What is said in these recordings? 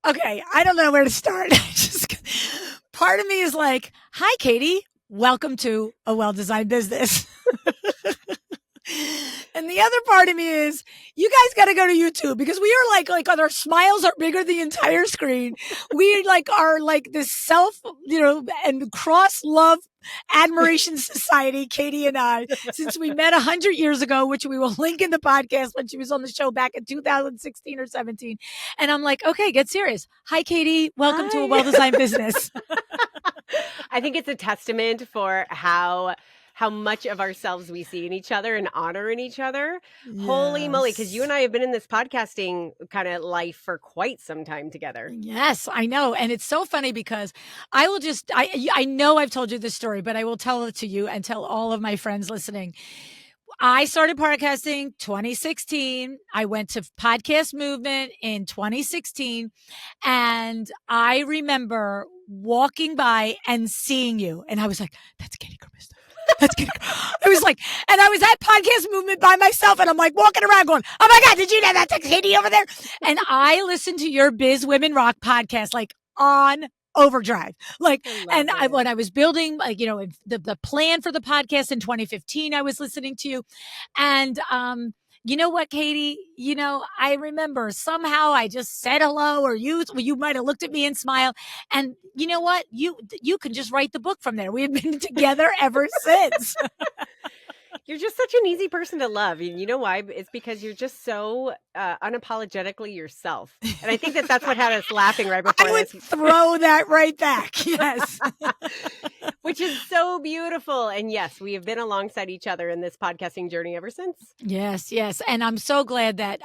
Okay, I don't know where to start. Part of me is like, hi, Katie. Welcome to a well-designed business. And the other part of me is, you guys got to go to YouTube because we are like our smiles are bigger than the entire screen. We are like this and cross love admiration society, Katie and I, since we met 100 years ago, which we will link in the podcast when she was on the show back in 2016 or 17. And I'm like, okay, get serious. Hi, Katie. Welcome to a well-designed business. I think it's a testament for how much of ourselves we see in each other and honor in each other. Yes. Holy moly, because you and I have been in this podcasting kind of life for quite some time together. Yes, I know. And it's so funny because I know I've told you this story, but I will tell it to you and tell all of my friends listening. I started podcasting 2016. I went to Podcast Movement in 2016. And I remember walking by and seeing you. And I was like, that's Katie Krimitsos. That's Katie. I was like, and I was at Podcast Movement by myself. And I'm like walking around going, oh my God, did you know that's Katie over there? And I listened to your Biz Women Rock podcast like on overdrive. When I was building, the plan for the podcast in 2015, I was listening to you. And, you know what, Katie? I remember somehow I just said hello, or you might have looked at me and smiled. And you know what? You can just write the book from there. We've been together ever since. You're just such an easy person to love. And you know why? It's because you're just so unapologetically yourself. And I think that's what had us laughing right before this. I would throw that right back. Yes. Which is so beautiful. And yes, we have been alongside each other in this podcasting journey ever since. Yes, yes. And I'm so glad that,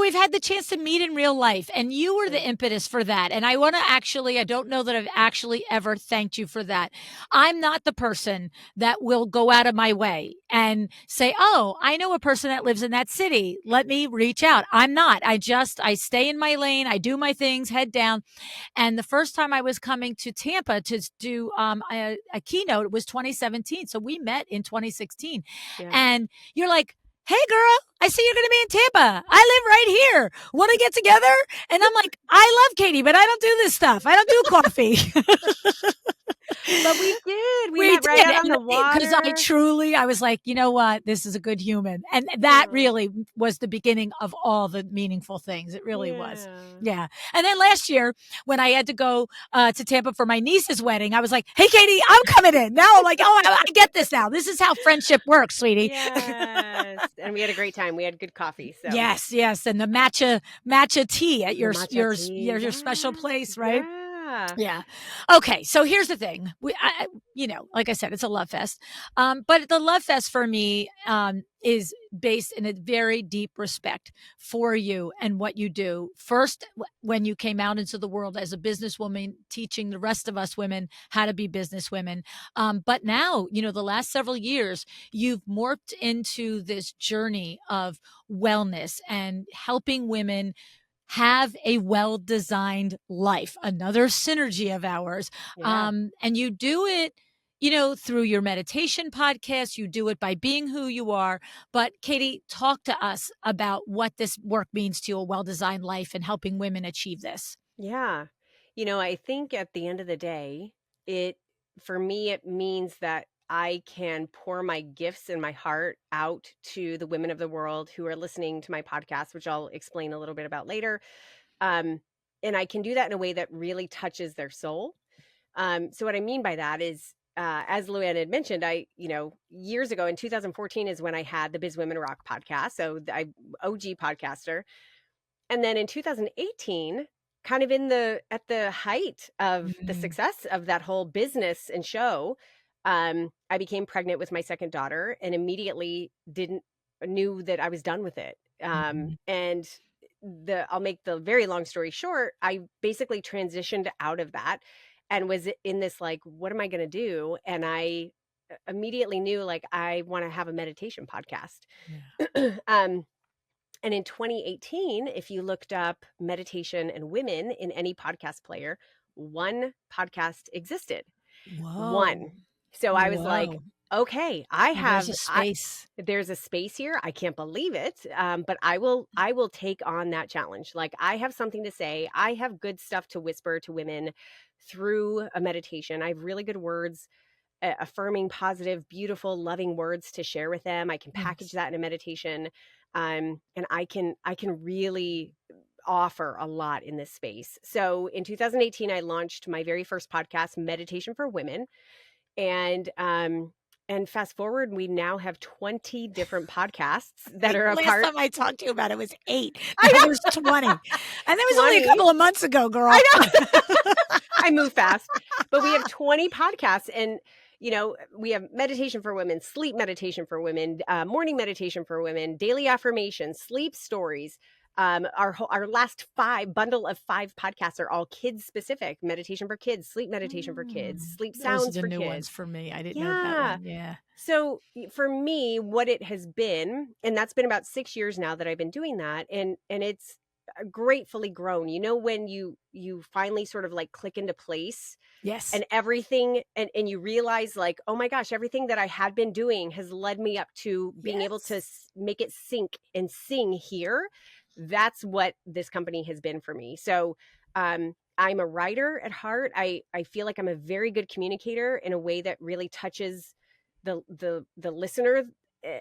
we've had the chance to meet in real life. And you were the impetus for that. And I want to I don't know that I've actually ever thanked you for that. I'm not the person that will go out of my way and say, oh, I know a person that lives in that city. Let me reach out. I'm not. I stay in my lane. I do my things, head down. And the first time I was coming to Tampa to do a keynote, it was 2017. So we met in 2016. Yeah. And you're like, hey, girl, I see you're going to be in Tampa. I live right here. Want to get together? And I'm like, I love Katie, but I don't do this stuff. I don't do coffee. But we did. We met right out on the water. Because I was like, you know what? This is a good human. And that really was the beginning of all the meaningful things. It really was. Yeah. And then last year, when I had to go to Tampa for my niece's wedding, I was like, hey, Katie, I'm coming in. Now I'm like, oh, I get this now. This is how friendship works, sweetie. Yes. And we had a great time. We had good coffee. So. Yes, yes. And the matcha tea at your special place, right? Yeah. Okay. So here's the thing. Like I said, it's a love fest. But the love fest for me is based in a very deep respect for you and what you do. First, when you came out into the world as a businesswoman, teaching the rest of us women how to be businesswomen. But now, the last several years, you've morphed into this journey of wellness and helping women have a well-designed life, another synergy of ours. Yeah. And you do it, through your meditation podcast, you do it by being who you are. But Katie, talk to us about what this work means to you, a well-designed life and helping women achieve this. Yeah. I think at the end of the day, for me, it means that I can pour my gifts and my heart out to the women of the world who are listening to my podcast, which I'll explain a little bit about later. And I can do that in a way that really touches their soul. So what I mean by that is, as LuAnn had mentioned, years ago in 2014 is when I had the Biz Women Rock podcast. So I OG podcaster. And then in 2018, kind of at the height of the success of that whole business and show, I became pregnant with my second daughter and immediately knew that I was done with it. And I'll make the very long story short, I basically transitioned out of that and was in this, like, what am I going to do? And I immediately knew, like, I want to have a meditation podcast. Yeah. And in 2018, if you looked up meditation and women in any podcast player, one podcast existed. Whoa. One. So I was like, Okay, Oh, there's a space. there's a space here. I can't believe it. But I will take on that challenge. Like, I have something to say. I have good stuff to whisper to women through a meditation. I have really good words, affirming, positive, beautiful, loving words to share with them. I can package Yes. that in a meditation. And I can really offer a lot in this space. So in 2018, I launched my very first podcast, Meditation for Women. And fast forward, we now have 20 different podcasts I that think are the a last part. time I talked to you about it was 8. I Now know, there's 20. And that was only a 20. couple of months ago, girl. I know. I move fast. But we have 20 podcasts, and we have meditation for women, sleep meditation for women, morning meditation for women, daily affirmations, sleep stories. Our last bundle of 5 podcasts are all kids specific: meditation for kids, sleep meditation for kids, sleep Those are sounds the for new ones kids. for me. I didn't know that Yeah. one. Yeah. So for me, what it has been, and that's been about 6 years now that I've been doing that, and it's gratefully grown. When you finally sort of like click into place, Yes. and everything, and you realize, like, oh my gosh, everything that I had been doing has led me up to being able to Yes. make it sink and sing here. That's what this company has been for me. So I'm a writer at heart. I feel like I'm a very good communicator in a way that really touches the listener,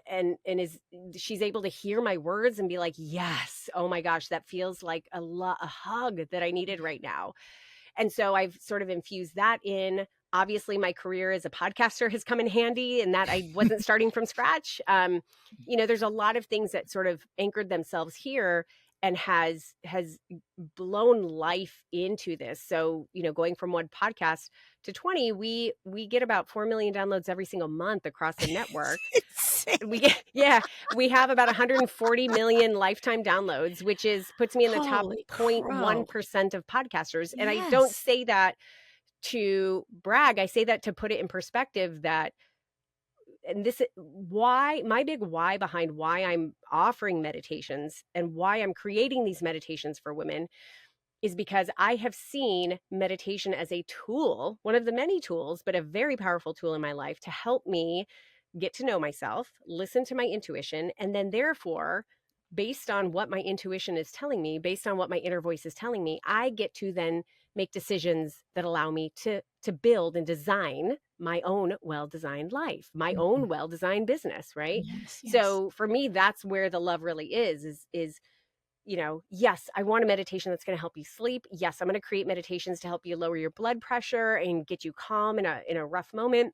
and is she's able to hear my words and be like, yes, oh my gosh, that feels like a hug that I needed right now. And so I've sort of infused that in. Obviously, my career as a podcaster has come in handy, and that I wasn't starting from scratch. There's a lot of things that sort of anchored themselves here and has blown life into this. So, going from one podcast to 20, we get about 4 million downloads every single month across the network. Insane. Yeah, we have about 140 million lifetime downloads, which puts me in the top Holy crow. 0.1% of podcasters. And I don't Yes. say that to brag. I say that to put it in perspective, that, and this is why, my big why behind why I'm offering meditations and why I'm creating these meditations for women, is because I have seen meditation as a tool, one of the many tools, but a very powerful tool in my life to help me get to know myself, listen to my intuition, and then therefore, based on what my intuition is telling me, based on what my inner voice is telling me, I get to then make decisions that allow me to build and design my own well-designed life, my own Mhm. well-designed business, right? Yes, yes. So for me, that's where the love really is yes, I want a meditation that's going to help you sleep. Yes, I'm going to create meditations to help you lower your blood pressure and get you calm in a rough moment.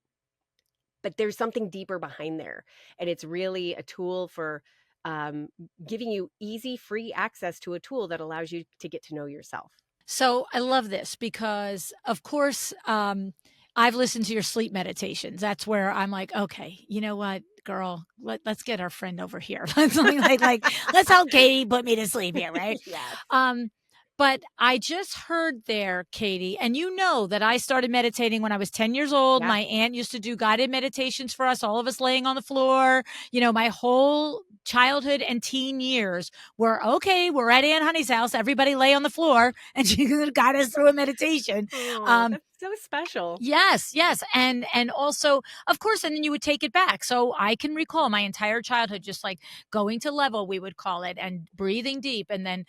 But there's something deeper behind there. And it's really a tool for um, giving you easy, free access to a tool that allows you to get to know yourself. So I love this because, of course, I've listened to your sleep meditations. That's where I'm like, okay, you know what, girl, let's get our friend over here. Let's help Katie put me to sleep here, right? Yes. Um, but I just heard there, Katie, and you know that I started meditating when I was 10 years old. Yeah. My aunt used to do guided meditations for us, all of us laying on the floor. My whole childhood and teen years were okay. We're at Aunt Honey's house. Everybody lay on the floor, and she guide us through a meditation. Oh, Um, that's so special. Yes, yes. And also, of course, and then you would take it back. So I can recall my entire childhood just like going to level, we would call it, and breathing deep, and then,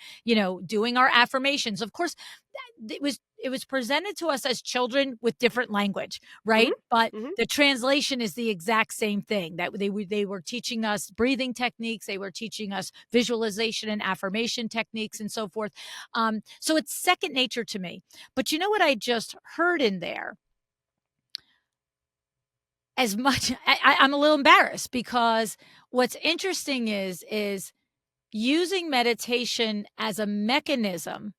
doing our affirmations. Of course, it was presented to us as children with different language, Hmm. right? But Hmm. the translation is the exact same thing. That they were teaching us breathing techniques, they were teaching us visualization and affirmation techniques, and so forth. So it's second nature to me. But you know what I just heard in there? As much I'm a little embarrassed because what's interesting is using meditation as a mechanism,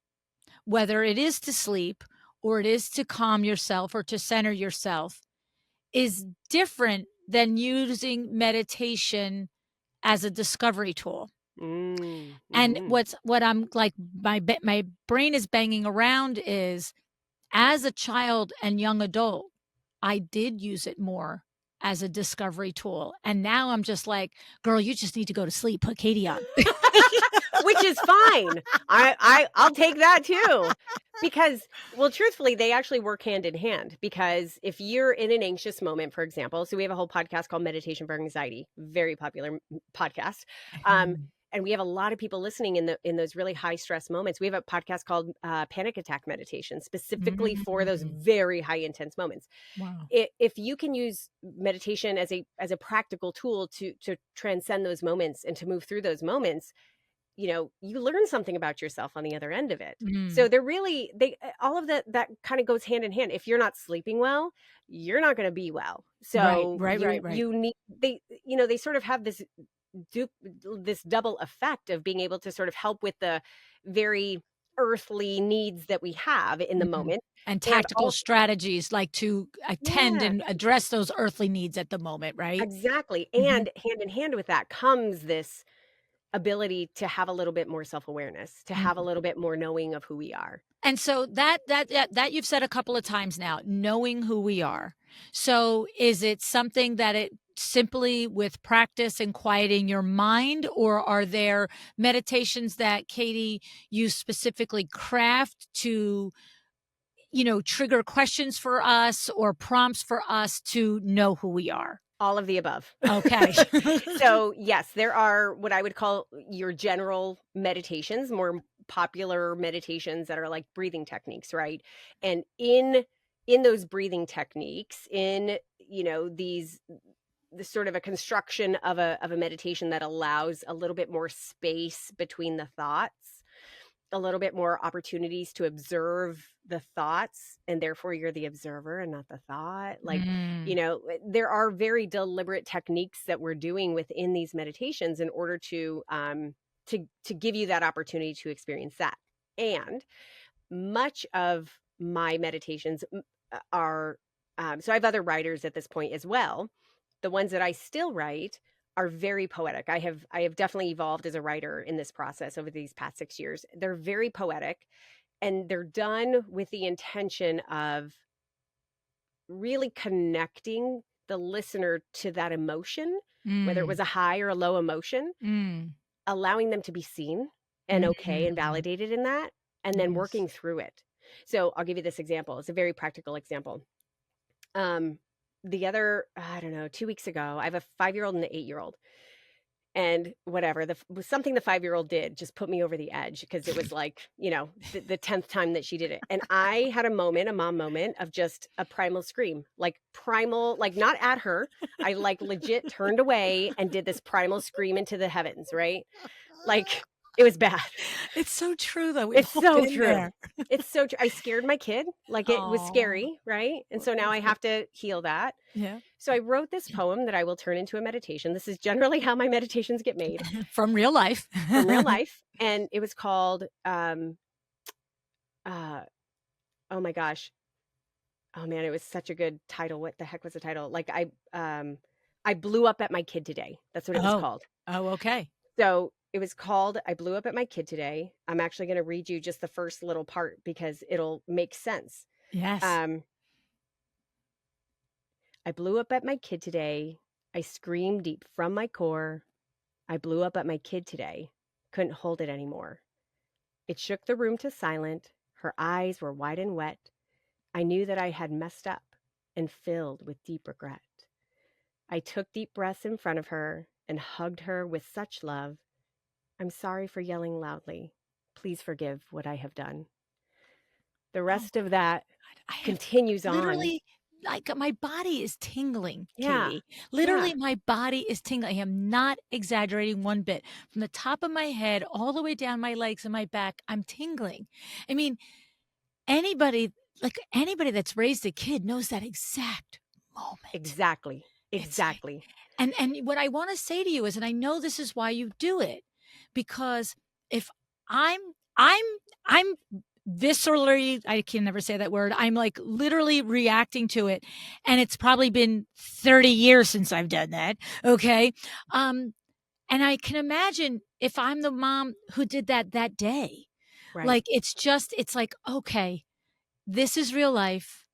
whether it is to sleep or it is to calm yourself or to center yourself, is different than using meditation as a discovery tool. Mm, And hmm. what I'm like, my brain is banging around is, as a child and young adult, I did use it more as a discovery tool. And now I'm just like, girl, you just need to go to sleep. Put Katie on. Which is fine. I'll take that too. Because, well, truthfully, they actually work hand in hand, because if you're in an anxious moment, for example, so we have a whole podcast called Meditation for Anxiety, very popular podcast. Um, Mhm. and we have a lot of people listening in those really high stress moments. We have a podcast called Panic Attack Meditation, specifically for those Mm. very high intense moments. Wow. If you can use meditation as a practical tool to transcend those moments and to move through those moments, you learn something about yourself on the other end of it. So Mm. they're really they all of that kind of goes hand in hand. If you're not sleeping well, you're not going to be well. Right, So right, right, you right. you need they sort of have du- this double effect of being able to sort of help with the very earthly needs that we have in the Mhm. moment. And And tactical also, strategies like to attend yeah, and address those earthly needs at the moment, right? exactly. Mhm. And hand in hand with that comes this ability to have a little bit more self-awareness, to have a Mm. little bit more knowing of who we are. And so that you've said a couple of times now, knowing who we are. So is it something that it simply with practice and quieting your mind, or are there meditations that Katie you specifically craft to, trigger questions for us or prompts for us to know who we are? All of the above. Okay. So, yes, there are what I would call your general meditations, more popular meditations that are like breathing techniques, right? And in those breathing techniques, in, these the sort of a construction of a meditation that allows a little bit more space between the thoughts, a little bit more opportunities to observe the thoughts, and therefore you're the observer and not the thought. Like, Mm. there are very deliberate techniques that we're doing within these meditations in order to give you that opportunity to experience that. And much of my meditations are so I have other writers at this point as well. The ones that I still write are very poetic. I have definitely evolved as a writer in this process over these past 6 years. They're very poetic, and they're done with the intention of really connecting the listener to that emotion, whether it Mm. was a high or a low emotion, Mm. allowing them to be seen and okay and Mm. validated in that, and then Yes. working through it. So I'll give you this example. It's a very practical example. Um, the other, I don't know, 2 weeks ago, I have a 5-year-old and an 8-year-old. And whatever was something the 5-year-old did just put me over the edge, because it was like, the 10th time that she did it. And I had a mom moment of just a primal scream, like primal, like not at her. I like legit turned away and did this primal scream into the heavens, right? Like, it was bad. It's so true, though. We've It's all so been true. there. It's so true. I scared my kid. Like, it was Oh, scary, right? And what so now was I it? have to heal that. Yeah. So I wrote this poem that I will turn into a meditation. This is generally how my meditations get made, From real life. from real life. And it was called, uh, oh my gosh. Oh man, it was such a good title. What the heck was the title? Like, I blew up at my kid today. That's what it was Oh. called. Oh, okay. So it was called I Blew Up at My Kid Today. I'm actually going to read you just the first little part because it'll make sense. Yes. Um, I blew up at my kid today. I screamed deep from my core. I blew up at my kid today. Couldn't hold it anymore. It shook the room to silent. Her eyes were wide and wet. I knew that I had messed up and filled with deep regret. I took deep breaths in front of her and hugged her with such love. I'm sorry for yelling loudly. Please forgive what I have done. The Oh, rest of that I have continues on. literally, like, my body is tingling, Yeah. Katie. Yeah. Literally, my body is tingling. I am not exaggerating one bit. From the top of my head all the way down my legs and my back, I'm tingling. I mean, anybody anybody that's raised a kid knows that exact moment. Exactly. It's like Exactly. and what I wanna say to you is, and I know this is why you do it, because if I'm I'm I'm viscerally, I can never say that word, I'm, like, literally reacting to it, and it's probably been 30 years since I've done that, okay? Um, and I can imagine if I'm the mom who did that that day. Right. Like, it's like, "Okay, this is real life.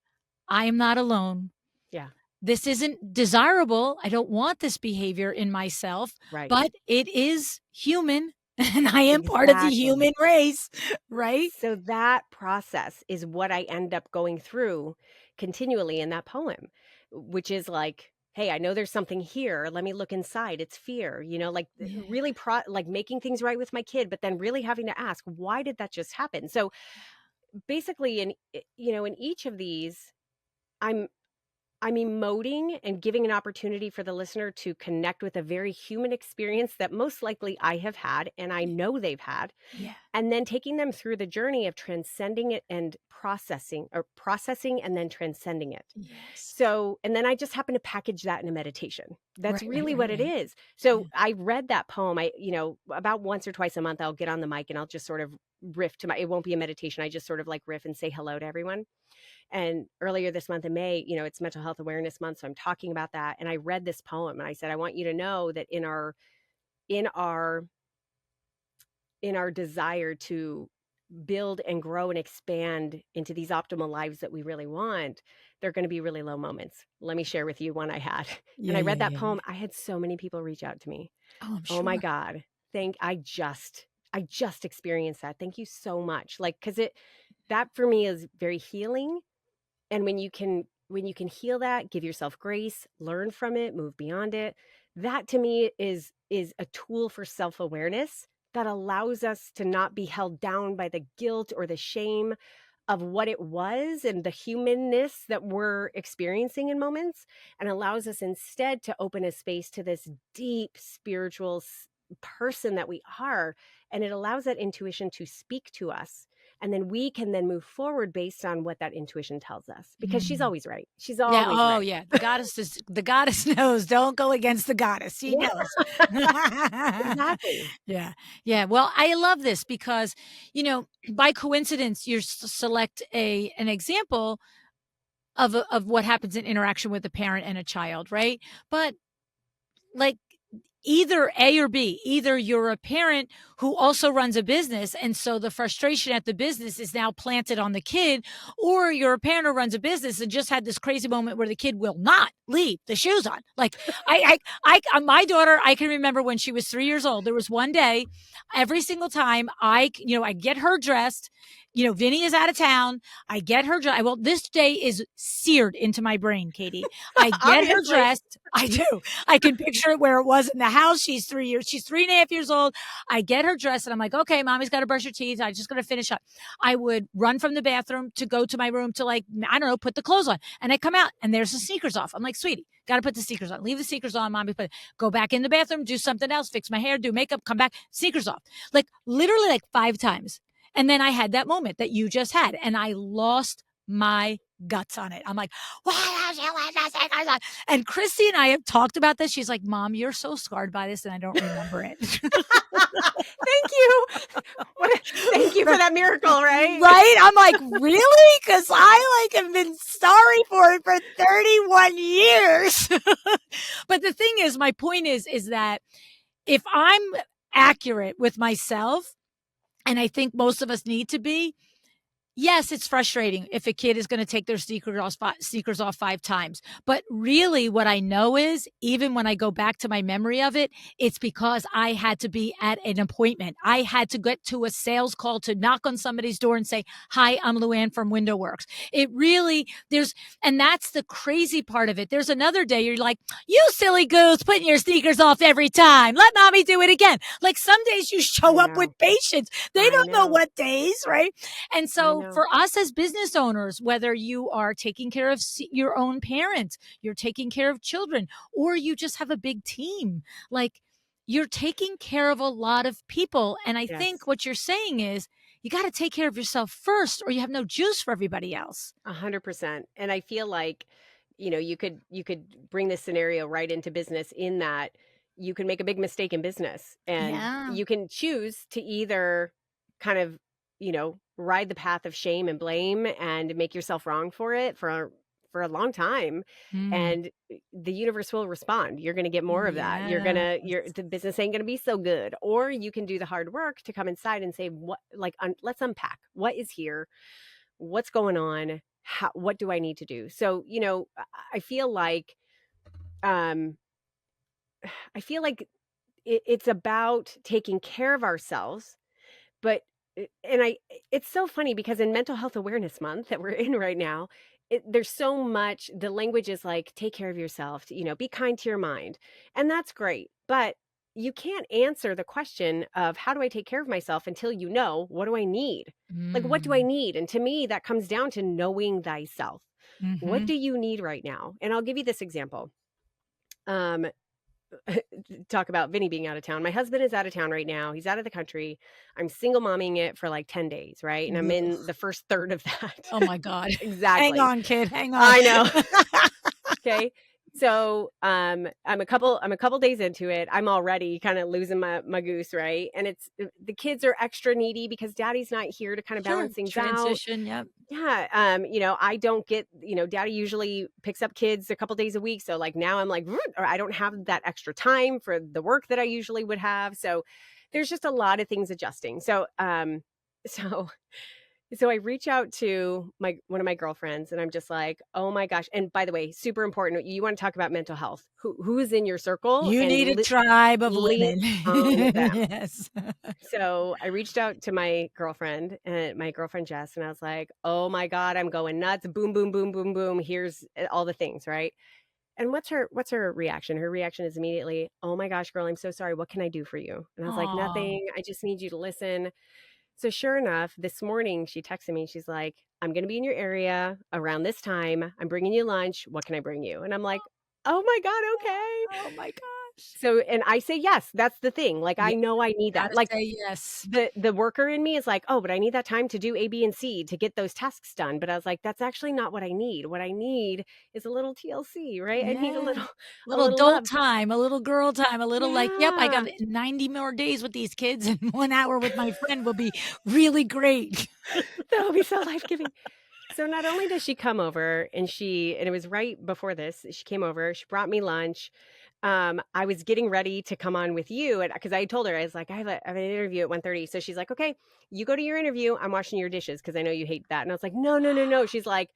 I am not alone. Yeah. This isn't desirable. I don't want this behavior in myself, Right. but it is human." And I am part of the Exactly. human race, right? So that process is what I end up going through continually in that poem, which is like, hey, I know there's something here. Let me look inside. It's fear, like Yeah, really like making things right with my kid, but then really having to ask, why did that just happen? So basically in each of these, I'm I'm emoting and giving an opportunity for the listener to connect with a very human experience that most likely I have had and I yeah, know they've had, yeah. and then taking them through the journey of transcending it and processing and then transcending it. Yes. So, and then I just happen to package that in a meditation. That's Right, right, really right, what it right. is. Yeah. So I read that poem. About once or twice a month, I'll get on the mic and I'll just sort of riff it won't be a meditation. I just sort of like riff and say hello to everyone. And earlier this month in May, it's Mental Health Awareness Month. So I'm talking about that. And I read this poem and I said, I want you to know that in our, in our desire to build and grow and expand into these optimal lives that we really want, there are going to be really low moments. Let me share with you one I had. And Yeah, I yeah, read that yeah, poem. yeah. I had so many people reach out to me. Oh, I'm Oh my sure. God. I just experienced that. Thank you so much. Like, cause that for me is very healing. And when you can heal that, give yourself grace, learn from it, move beyond it, that to me is a tool for self-awareness that allows us to not be held down by the guilt or the shame of what it was and the humanness that we're experiencing in moments, and allows us instead to open a space to this deep spiritual person that we are. And it allows that intuition to speak to us, and then we can then move forward based on what that intuition tells us, because she's Mm. always right. She's Yeah, always oh, right. yeah, the goddess knows, don't go against the goddess, she Yeah, knows. exactly. Yeah, yeah, well, I love this because, by coincidence, you select an example of what happens in interaction with a parent and a child, right? But, like, either A or B. Either you're a parent who also runs a business, and so the frustration at the business is now planted on the kid, or you're a parent who runs a business and just had this crazy moment where the kid will not leave the shoes on. Like my daughter, I can remember when she was 3 years old. There was one day, every single time I get her dressed. Vinny is out of town. I get her dressed. Well, this day is seared into my brain, Katie. I get her Obviously. dressed. I do. I can picture it where it was in the house. She's 3.5 years old. I get her dressed and I'm like, okay, mommy's got to brush her teeth. I just got to finish up. I would run from the bathroom to go to my room to, like, I don't know, put the clothes on. And I come out and there's the sneakers off. I'm like, sweetie, got to put the sneakers on. Leave the sneakers on, mommy. Go back in the bathroom, do something else, fix my hair, do makeup, come back, sneakers off. Like literally like 5 times. And then I had that moment that you just had and I lost my guts on it. I'm like, why don't you let the sneakers on? And Christy and I have talked about this. She's like, Mom, you're so scarred by this, and I don't remember it. Thank you. Thank you for that miracle, right? Right? I'm like, really? Because I have been sorry for it for 31 years. But the thing is, my point is that if I'm accurate with myself, and I think most of us need to be, yes, it's frustrating if a kid is going to take their sneakers off 5 times. But really, what I know is, even when I go back to my memory of it, it's because I had to be at an appointment. I had to get to a sales call to knock on somebody's door and say, "Hi, I'm LuAnn from Window Works." It really, and that's the crazy part of it. There's another day you're like, "You silly goose, putting your sneakers off every time. Let mommy do it again." Like some days you I show up with know. patience. They I don't know know. what days, right? And I so know. for us as business owners, whether you are taking care of your own parents, you're taking care of children, or you just have a big team, like you're taking care of a lot of people. And I think Yes. what you're saying is you got to take care of yourself first, or you have no juice for everybody else. 100%. And I feel like, you could bring this scenario right into business, in that you can make a big mistake in business and Yeah. you can choose to either kind of, ride the path of shame and blame and make yourself wrong for it for a long time, Mm. and the universe will respond. You're going to get more of that. Yes. The business ain't going to be so good. Or you can do the hard work to come inside and say, let's unpack what is here, what's going on, what do I need to do? So, I feel like, um I feel like it's about taking care of ourselves, but and I it's so funny because in Mental Health Awareness Month that we're in right now, there's so much the language is like, "Take care of yourself," "Be kind to your mind," and that's great, but you can't answer the question of, "How do I take care of myself?" until you know, "What do I need?" Like, what do I Mm. need? And to me, that comes down to knowing thyself. What Mhm. do you need right now? And I'll give you this example. Um, talk about Vinny being out of town. My husband is out of town right now. He's out of the country. I'm single momming it for like 10 days, right? And I'm Ugh. in the first third of that. Oh my god. Hang Exactly. on, kid, hang on. I know. Okay. So, I'm a couple days into it. I'm already kind of losing my goose, right? And it's the kids are extra needy because daddy's not here to kind of Sure, balance things out. transition, yep. Yeah, I don't get, daddy usually picks up kids a couple days a week. So like now I'm like, "Vroom," or I don't have that extra time for the work that I usually would have. So there's just a lot of things adjusting. So so I reach out to my one of my girlfriends and I'm just like, "Oh my gosh." And by the way, super important. You want to talk about mental health. Who is in your circle You and need a tribe of lean women. on them. Yes. So I reached out to my girlfriend and my girlfriend Jess, and I was like, "Oh my God, I'm going nuts. Boom, boom, boom, boom, boom. Here's all the things, right?" And what's her reaction? Her reaction is immediately, "Oh my gosh, girl, I'm so sorry. What can I do for you?" And I was like, Aw. "Nothing. I just need you to listen." So sure enough, this morning she texted me. She's like, "I'm going to be in your area around this time. I'm bringing you lunch. What can I bring you?" And I'm like, "Oh my God, okay." Oh my gosh. So and I say yes. That's the thing. Like I Yeah, know I need that. gotta Like say yes. the worker in me is like, "Oh, but I need that time to do A, B, and C to get those tasks done." But I was like, "That's actually not what I need. What I need is a little TLC, right? I need a Yeah. little a Little little adult love." time, a little girl time, a little like, "Yep, I got Yeah. 90 more days with these kids, and 1 hour with my friend will be really great." That would be so life-giving. So not only does she come over and it was right before this, she came over, she brought me lunch. I was getting ready to come on with you and because I told her, I was like, I have an interview at 1:30. So she's like, "Okay, you go to your interview. I'm washing your dishes because I know you hate that." And I was like, "No, no, no, no." She's like,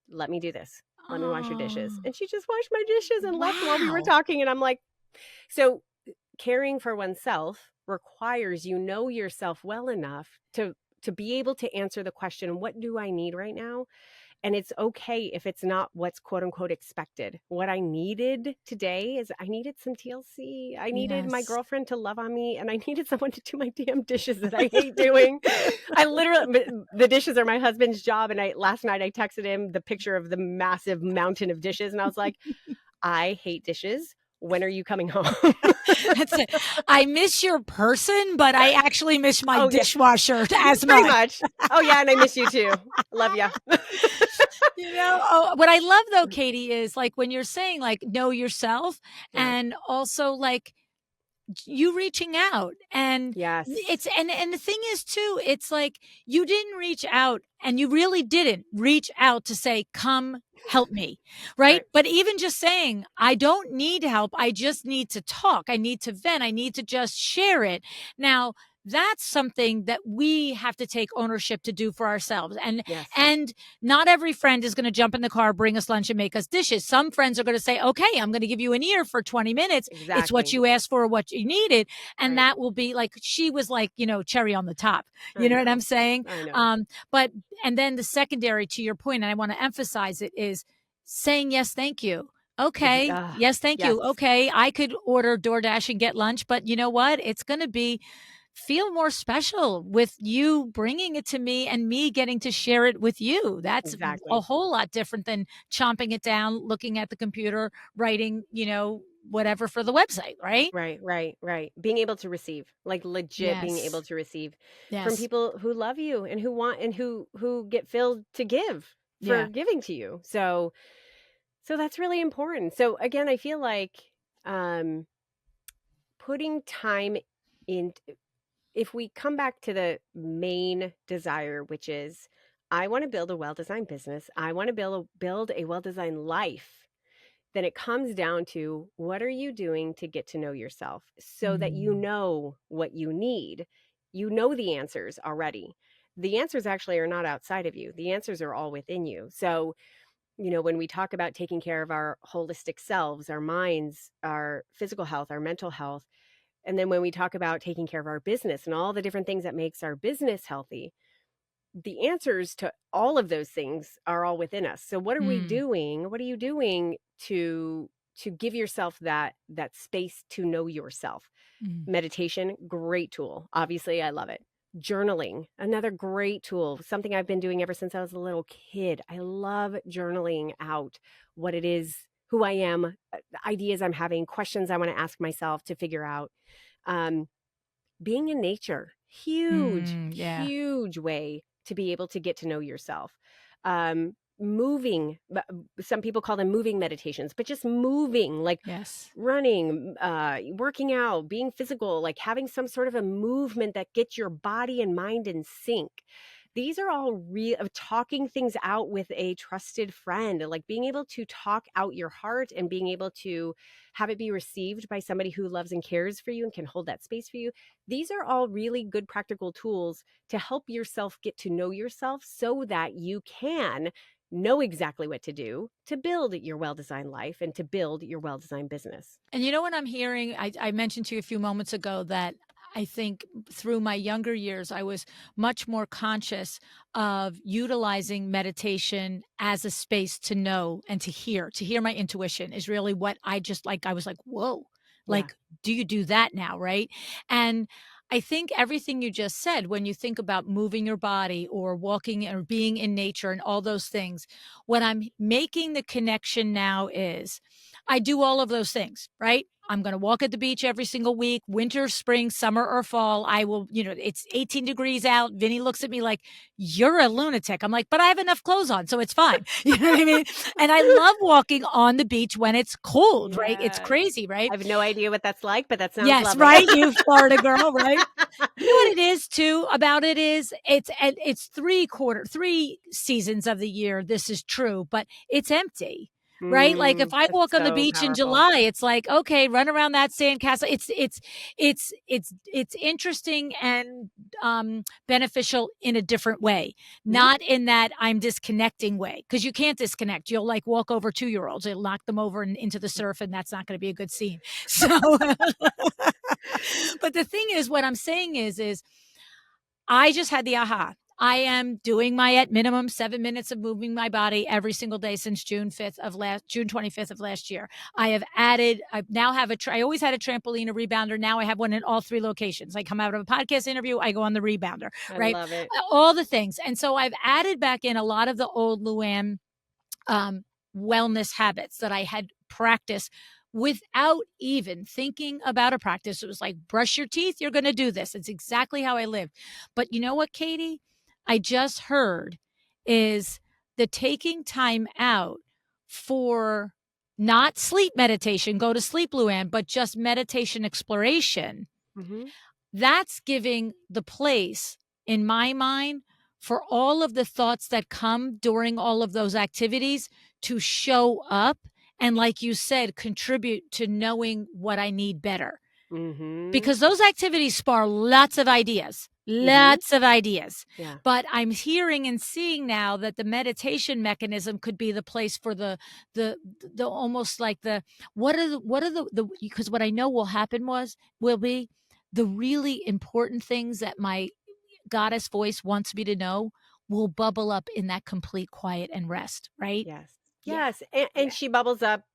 "Let me do this. Let me wash your dishes." Oh, And she just washed my dishes and left while we were wow. talking. And I'm like, so caring for oneself requires you know yourself well enough to be able to answer the question, what do I need right now? And it's okay if it's not what's quote unquote expected. What I needed today is I needed some TLC. I needed my Yes. girlfriend to love on me and I needed someone to do my damn dishes that I hate doing. I literally the dishes are my husband's job and I last night I texted him the picture of the massive mountain of dishes and I was like, "I hate dishes. When are you coming home?" That's it. I miss your person, but I actually miss my Oh yeah, dishwasher as pretty much. much. Oh yeah, and I miss you too. Love ya. What I love though, Katie, is like when you're saying like know yourself Yeah. and also like you reaching out and Yes. it's and the thing is too, it's like you didn't reach out and you really didn't reach out to say, "Come help me," right? Right. But even just saying, "I don't need help, I just need to talk, I need to vent, I need to just share it." Now that's something that we have to take ownership to do for ourselves. Yes. And not every friend is going to jump in the car, bring us lunch and make us dishes. Some friends are going to say, "Okay, I'm going to give you an ear for 20 minutes. It's what Exactly. you asked for, what you needed." And Right. that will be like she was like, cherry on the top. You I know what I'm know. saying? I know. But and then the secondary to your point, and I want to emphasize it, is saying yes, thank you. Okay. Yes, thank Yes. you. Okay. I could order DoorDash and get lunch, but you know what? It's going to be feel more special with you bringing it to me and me getting to share it with you. That's a Exactly. whole lot different than chomping it down, looking at the computer, writing, whatever for the website, right? Right, right, right. Being able to receive, like legit being able Yes. to receive from Yes. people who love you and who want and who get filled to give for Yeah. giving to you. So that's really important. So again, I feel like um putting time in if we come back to the main desire, which is I want to build a well-designed business. I want to build a well-designed life. Then it comes down to what are you doing to get to know yourself so that you Mm. know what you need. You know the answers already. The answers actually are not outside of you. The answers are all within you. So, when we talk about taking care of our holistic selves, our minds, our physical health, our mental health, And then when we talk about taking care of our business and all the different things that makes our business healthy, the answers to all of those things are all within us. So what are we Mm, doing? What are you doing to give yourself that space to know yourself? mm. Meditation, great tool. Obviously, I love it. Journaling, another great tool, something I've been doing ever since I was a little kid. I love journaling out what it is, who I am, ideas I'm having, questions I want to ask myself to figure out. Um, Being in nature, huge, Yeah. huge way to be able to get to know yourself. Moving, some people call them moving meditations, but just moving, like Yes. running, working out, being physical, like having some sort of a movement that gets your body and mind in sync. These are all real of talking things out with a trusted friend, like being able to talk out your heart and being able to have it be received by somebody who loves and cares for you and can hold that space for you. These are all really good practical tools to help yourself get to know yourself so that you can know exactly what to do to build your well-designed life and to build your well-designed business. And you know what I'm hearing? I mentioned to you a few moments ago that I think through my younger years, I was much more conscious of utilizing meditation as a space to know and to hear my intuition is really what I just like. I was like, whoa, Yeah. like, do you do that now? Right. And I think everything you just said, when you think about moving your body or walking or being in nature and all those things, what I'm making the connection now is I do all of those things, right? I'm going to walk at the beach every single week, winter, spring, summer, or fall. I will, it's 18 degrees out. Vinny looks at me like, you're a lunatic. I'm like, but I have enough clothes on, so it's fine. You know what I mean? And I love walking on the beach when it's cold, right? It's Yes. crazy, I right? have no idea what that's like, but that sounds Yes, lovely. right? You Florida girl, right? You know what it is too about it is it's 3 seasons of the year. This is true, but it's empty. Right? Like if I That's walk on the so beach in powerful. July, it's like, okay, run around that sandcastle. It's interesting and beneficial in a different way, Mhm. not in that I'm disconnecting way. Because you can't disconnect. You'll like walk over 2-year-olds, you'll knock them over and into the surf, and that's not going to be a good scene. So but the thing is, what I'm saying is I just had the aha. I am doing my at minimum 7 minutes of moving my body every single day since June 25th of last year. I now have I always had a trampoline, a rebounder. Now I have one in all 3 locations. I come out of a podcast interview, I go on the rebounder, I right? love it. All the things. And so I've added back in a lot of the old LuAnn um, wellness habits that I had practiced without even thinking about a practice. It was like, brush your teeth, you're going to do this. It's exactly how I lived. But you know what, Katie? I just heard is the taking time out for not sleep meditation, go to sleep, LuAnn, but just meditation exploration. Mhm. That's giving the place in my mind for all of the thoughts that come during all of those activities to show up and, like you said, contribute to knowing what I need better. Mhm. Because those activities spar Mhm. lots of ideas. Yeah. But I'm hearing and seeing now that the meditation mechanism could be the place for the the almost like the what are the because what I know will be the really important things that my goddess voice wants me to know will bubble up in that complete quiet and rest, right? Yes. Yeah. Yes, and Yeah. she bubbles up.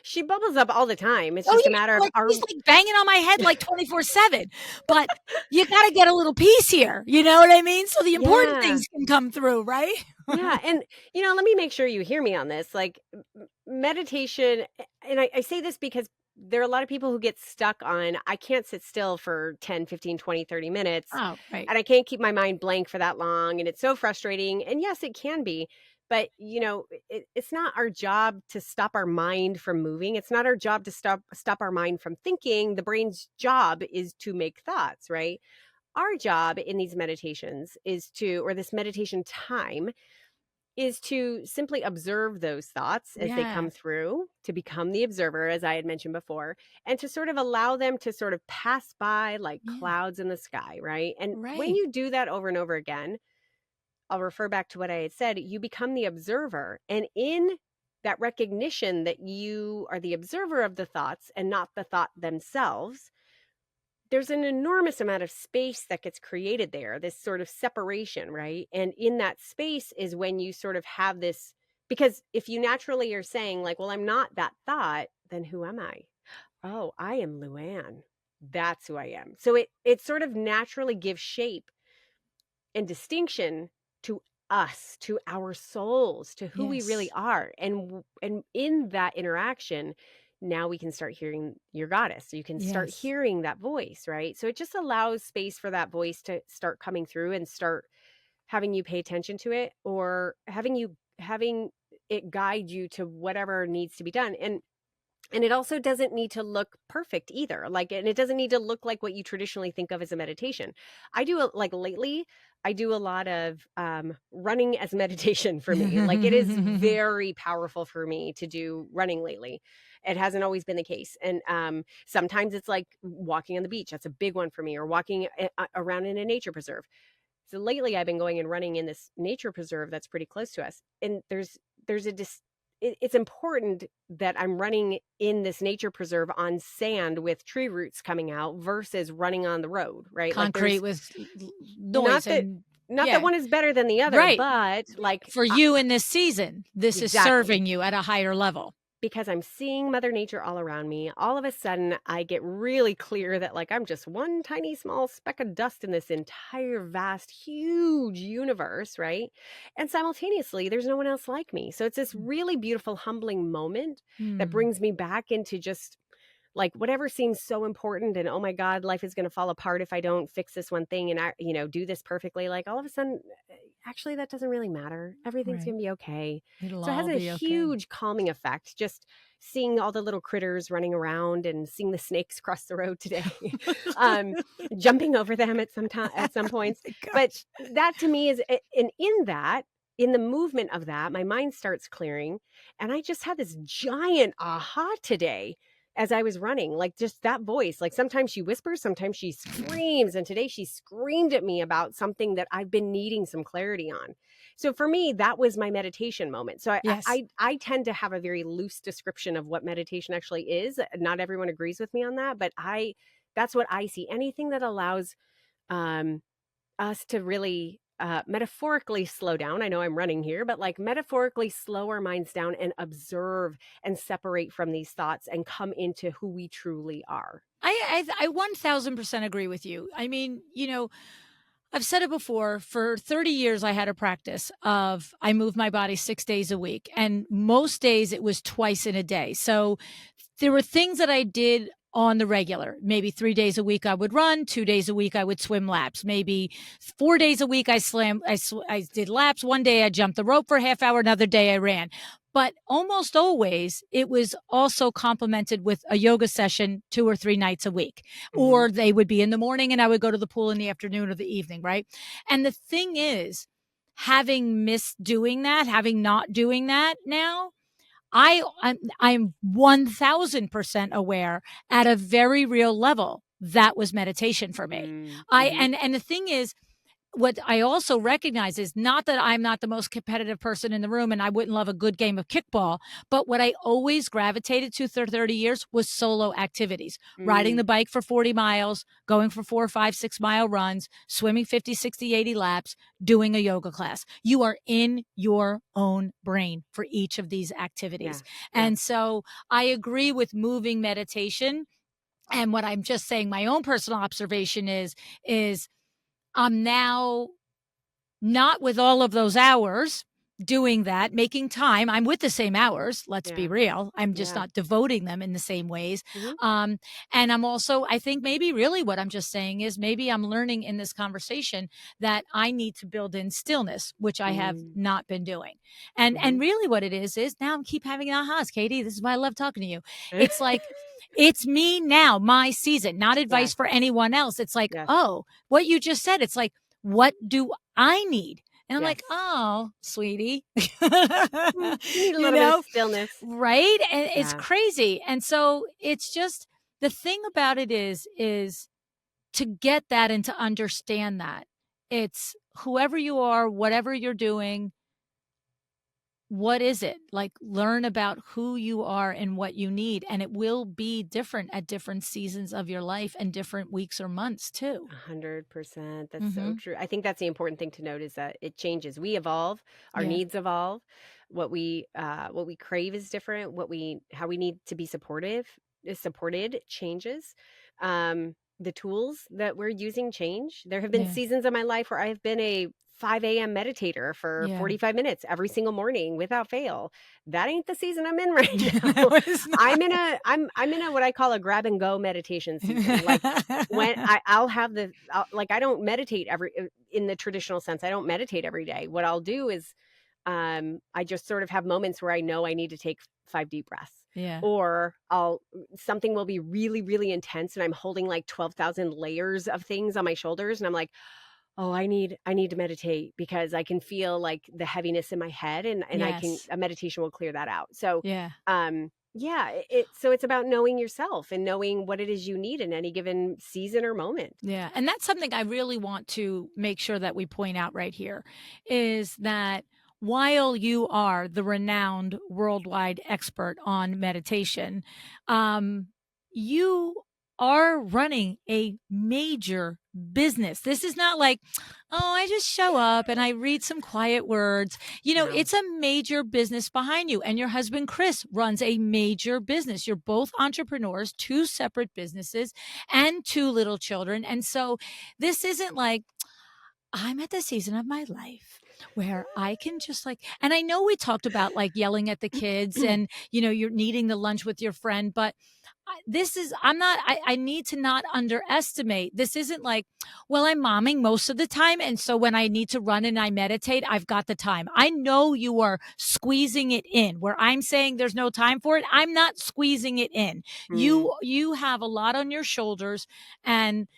She bubbles up all the time. It's Oh, just a yeah, matter of like, our. she's, like, banging on my head, like, 24/7, but you gotta get a little peace here, you know what I mean? So the important Yeah. things can come through, right? Yeah, and, let me make sure you hear me on this, like, meditation, and I say this because there are a lot of people who get stuck on, "I can't sit still for 10, 15, 20, 30 minutes, Oh, right. and I can't keep my mind blank for that long, and it's so frustrating," and yes, it can be, but, it's not our job to stop our mind from moving, it's not our job to stop our mind from thinking, the brain's job is to make thoughts, right? Our job in these meditations or this meditation time is to simply observe those thoughts as they come Yes. through, to become the observer, as I had mentioned before, and to sort of allow them to sort of pass by like Yeah, clouds in the sky, right? And when right. you do that over and over again, I'll refer back to what I had said, you become the observer. And in that recognition that you are the observer of the thoughts and not the thought themselves, there's an enormous amount of space that gets created there, this sort of separation, right? And in that space is when you sort of have this, because if you naturally are saying like, well, I'm not that thought, then who am I? Oh, I am LuAnn. That's who I am. So it sort of naturally gives shape and distinction to us, to our souls, to who we really Yes. are. And in that interaction, now we can start hearing your goddess. You can start Yes. hearing that voice, right? So it just allows space for that voice to start coming through and start having you pay attention to it, or having it guide you to whatever needs to be done. And it also doesn't need to look perfect either. Like, and it doesn't need to look like what you traditionally think of as a meditation. Like lately, I do a lot of running as meditation for me. Like, it is very powerful for me to do running lately. It hasn't always been the case. And sometimes it's like walking on the beach. That's a big one for me, or walking around in a nature preserve. So lately I've been going and running in this nature preserve that's pretty close to us. And it's important that I'm running in this nature preserve on sand with tree roots coming out versus running on the road, right? Like, Concrete there's with not noise that and not that yeah, one is better than the other, right. but like, For you in this season, this is exactly. serving you at a higher level. Because I'm seeing Mother Nature all around me, all of a sudden I get really clear that like I'm just one tiny small speck of dust in this entire vast, huge universe, right? And simultaneously, there's no one else like me. So it's this really beautiful, humbling moment that Hmm. brings me back into just like whatever seems so important, and oh my god, life is going to fall apart if I don't fix this one thing and I, do this perfectly. Like, all of a sudden, actually that doesn't really matter. Everything's Right. going to be okay. It'll So it has all a be okay. huge calming effect, just seeing all the little critters running around and seeing the snakes cross the road today. um Jumping over them at some Oh points. my But gosh. that to me is, and in the movement of that, my mind starts clearing, and I just had this giant aha today as I was running. Like, just that voice, like sometimes she whispers, sometimes she screams. And today she screamed at me about something that I've been needing some clarity on. So for me, that was my meditation moment. So Yes. I tend to have a very loose description of what meditation actually is. Not everyone agrees with me on that, but that's what I see. Anything that allows um, us to really metaphorically slow down. I know I'm running here, but like metaphorically slow our minds down and observe and separate from these thoughts and come into who we truly are. I 1000% agree with you. I mean, I've said it before, for 30 years, I had a practice of I moved my body 6 days a week. And most days it was twice in a day. So there were things that I did on the regular. Maybe 3 days a week I would run, 2 days a week I would swim laps. Maybe 4 days a week I did laps. One day I jumped the rope for a half hour, another day I ran. But almost always it was also complemented with a yoga session 2 or 3 nights a week. Mm-hmm. Or they would be in the morning and I would go to the pool in the afternoon or the evening, right? And the thing is, having missed doing that, having not doing that now, I'm 1000% aware at a very real level that was meditation for me. I Mm-hmm. and the thing is, what I also recognize is not that I'm not the most competitive person in the room and I wouldn't love a good game of kickball, but what I always gravitated to for 30 years was solo activities, riding Mm, the bike for 40 miles, going for 4, 5, 6 mile runs, swimming 50, 60, 80 laps, doing a yoga class. You are in your own brain for each of these activities. yes, yes. And so I agree with moving meditation. And what I'm just saying, my own personal observation is I'm now not with all of those hours doing that, making time. I'm with the same hours. Let's be Yeah, real. I'm just yeah. not devoting them in the same ways. Mm-hmm. Um, and I'm also, I think maybe really what I'm just saying is maybe I'm learning in this conversation that I need to build in stillness, which I have Mm, not been doing. And mm-hmm. really what it is now I'm keep having ahas, Katie. This is why I love talking to you. It's like, it's me now, my season, not advice Yes, for anyone else. It's like, yes, oh, what you just said. It's like, what do I need? And I'm like, yes. oh, sweetie, You need a you little bit of know, stillness. right? And it's Yeah. crazy. And so it's just the thing about it is to get that and to understand that it's whoever you are, whatever you're doing, what is it? Like, learn about who you are and what you need, and it will be different at different seasons of your life and different weeks or months too. 100%. That's so Mhm. true. I think that's the important thing to note is that it changes. We evolve, our Yeah. needs evolve. What we crave is different. How we need to be supported changes. The tools that we're using change. There have been Yeah. seasons of my life where I've been a 5 a.m. meditator for Yeah. 45 minutes every single morning without fail. That ain't the season I'm in right No, now. it's not. I'm in a what I call a grab and go meditation season. Like when I'll have like I don't meditate in the traditional sense. I don't meditate every day. What I'll do is I just sort of have moments where I know I need to take 5 deep breaths. Yeah. Or something will be really, really intense and I'm holding like 12,000 layers of things on my shoulders. And I'm like, oh, I need to meditate because I can feel like the heaviness in my head and Yes. a meditation will clear that out. So, Yeah. yeah, so it's about knowing yourself and knowing what it is you need in any given season or moment. Yeah, and that's something I really want to make sure that we point out right here is that while you are the renowned worldwide expert on meditation, um, you are running a major business. This is not like, oh, I just show up and I read some quiet words. No. It's a major business behind you. And your husband, Chris, runs a major business. You're both entrepreneurs, two separate businesses and two little children. And so this isn't like, I'm at the season of my life where I can just like, and I know we talked about like yelling at the kids and, you're needing the lunch with your friend, but I need to not underestimate. This isn't like, well, I'm momming most of the time. And so when I need to run and I meditate, I've got the time. I know you are squeezing it in where I'm saying there's no time for it. I'm not squeezing it in. Mm, You have a lot on your shoulders, and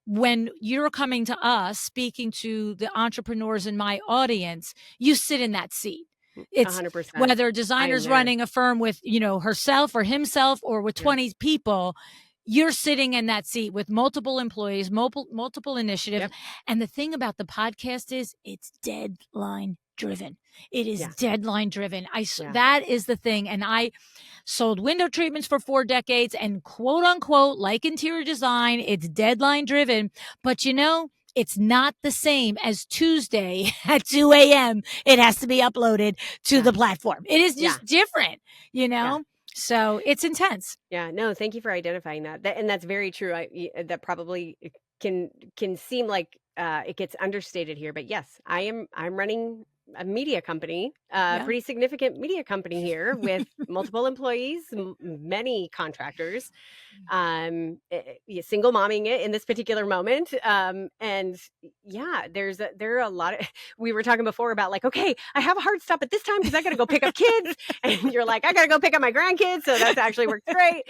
when you're coming to us, speaking to the entrepreneurs in my audience, you sit in that seat. It's 100%. whether a I am designer's there. running a firm with, herself or himself or with Yeah. 20 people, you're sitting in that seat with multiple employees, multiple initiatives. Yep. And the thing about the podcast is it's deadline driven. It is Yeah. deadline driven. Yeah. That is the thing. And I sold window treatments for 4 decades and quote unquote, like interior design, it's deadline driven. But it's not the same as Tuesday at 2 a.m. It has to be uploaded to Yeah. the platform. It is Yeah. just different, Yeah. So it's intense. Yeah, no, thank you for identifying that. And that's very true. That probably can seem like it gets understated here, but yes, I'm running a media company, a Yeah. pretty significant media company here with multiple employees, many contractors. Single momming it in this particular moment. And yeah, there are a lot of, we were talking before about like, okay, I have a hard stop at this time because I got to go pick up kids. And you're like, I got to go pick up my grandkids. So that's actually worked great.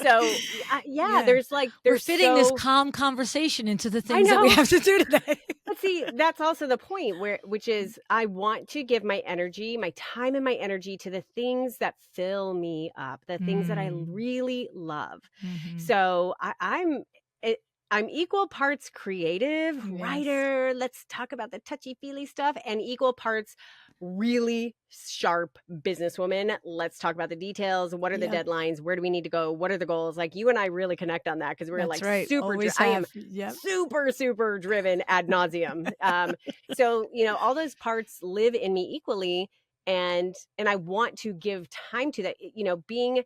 So yeah, Yeah. We're there's fitting this so, calm conversation into the I things that we know. have to do today. But see, that's also the point which is I want to give my energy, my time and my energy to the things that fill me up, the things that I Mm. really love. Mhm. So it, I'm equal parts creative, Yes. writer, let's talk about the touchy-feely stuff, and equal parts really sharp businesswoman. Let's talk about the details. What are the Yep. deadlines? Where do we need to go? What are the goals? Like you and I really connect on that because we're That's like right. Always I am have. Yep. super, super driven ad nauseum. So, all those parts live in me equally. And I want to give time to that, being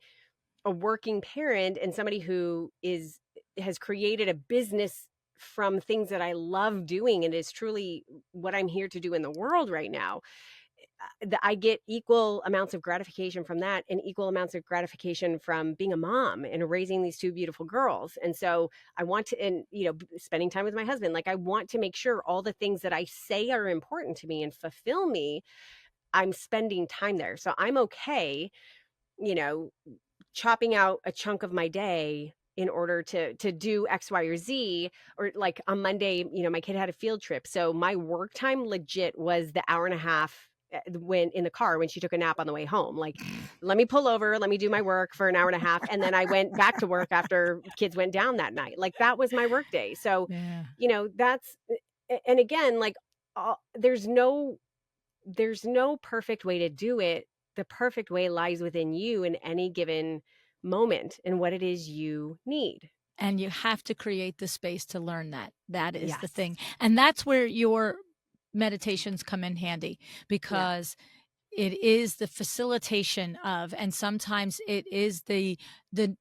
a working parent and somebody who has created a business from things that I love doing and is truly what I'm here to do in the world right now. I get equal amounts of gratification from that and equal amounts of gratification from being a mom and raising these two beautiful girls. And so I want to, and, spending time with my husband, like I want to make sure all the things that I say are important to me and fulfill me, I'm spending time there. So I'm okay, you know, chopping out a chunk of my day in order to do X, Y, or Z. Or like on Monday, my kid had a field trip. So my work time legit was the hour and a half when in the car when she took a nap on the way home. Like, let me pull over, let me do my work for an hour and a half. And then I went back to work after kids went down that night. Like that was my work day. So, Yeah. that's, and again, like there's no there's no perfect way to do it. The perfect way lies within you in any given moment and what it is you need. And you have to create the space to learn that. That is the Yes. thing. And that's where your meditations come in handy, Yeah. because it is the facilitation of, and sometimes it is the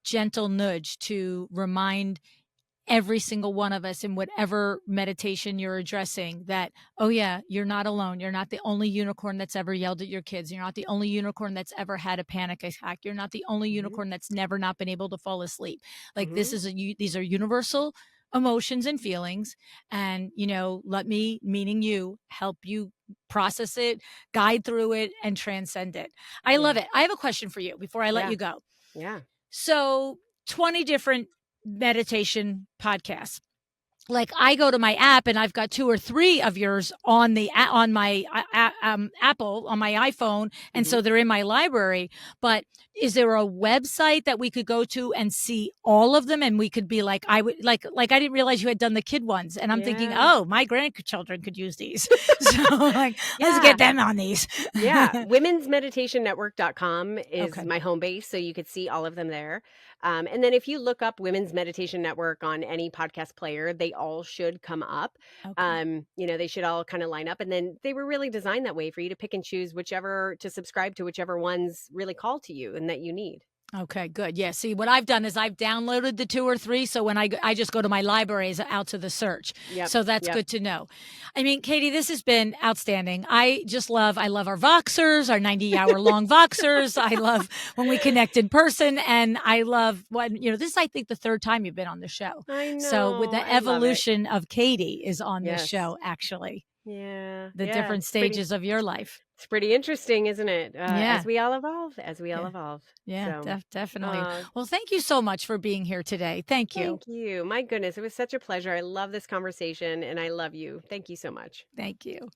gentle nudge to remind every single one of us in whatever meditation you're addressing that, oh yeah, you're not alone. You're not the only unicorn that's ever yelled at your kids. You're not the only unicorn that's ever had a panic attack. You're not the only Mhm. unicorn that's never not been able to fall asleep. Like, Mhm. these are universal emotions and feelings. And, let me, meaning you, help you process it, guide through it, and transcend it. I love Yeah. it. I have a question for you before I let Yeah. you go. Yeah. So 20 different meditation podcasts. Like, I go to my app and I've got 2 or 3 of yours on my Apple, on my iPhone, and Mhm. so they're in my library. But is there a website that we could go to and see all of them, and we could be like, I would like I didn't realize you had done the kid ones, and I'm thinking, Yeah. "Oh, my grandchildren could use these." So, like, let's Yeah. get them on these. Yeah, womensmeditationnetwork.com is Okay. my home base, so you could see all of them there. And then if you look up Women's Meditation Network on any podcast player, they all should come up. Okay. They should all kind of line up, and then they were really designed that way for you to pick and choose whichever to subscribe to, whichever ones really call to you and that you need. Okay, good. Yeah. See, what I've done is I've downloaded the 2 or 3. So when I just go to my libraries out to the search. Yep, So that's yep. good to know. I mean, Katie, this has been outstanding. I love our Voxers, our 90-hour long Voxers. I love when we connect in person. And I love this is, I think, the 3rd time you've been on the show. I So with know, the I love it. evolution of Katie is on this Yes, show, actually, yeah, the yeah. different stages of your life. It's pretty interesting, isn't it? Yeah. As we all evolve, as we all Yeah. evolve. Yeah, So, definitely. uh, Well, thank you so much for being here today. Thank you. thank you. My goodness, it was such a pleasure. I love this conversation and I love you. Thank you so much. Thank you.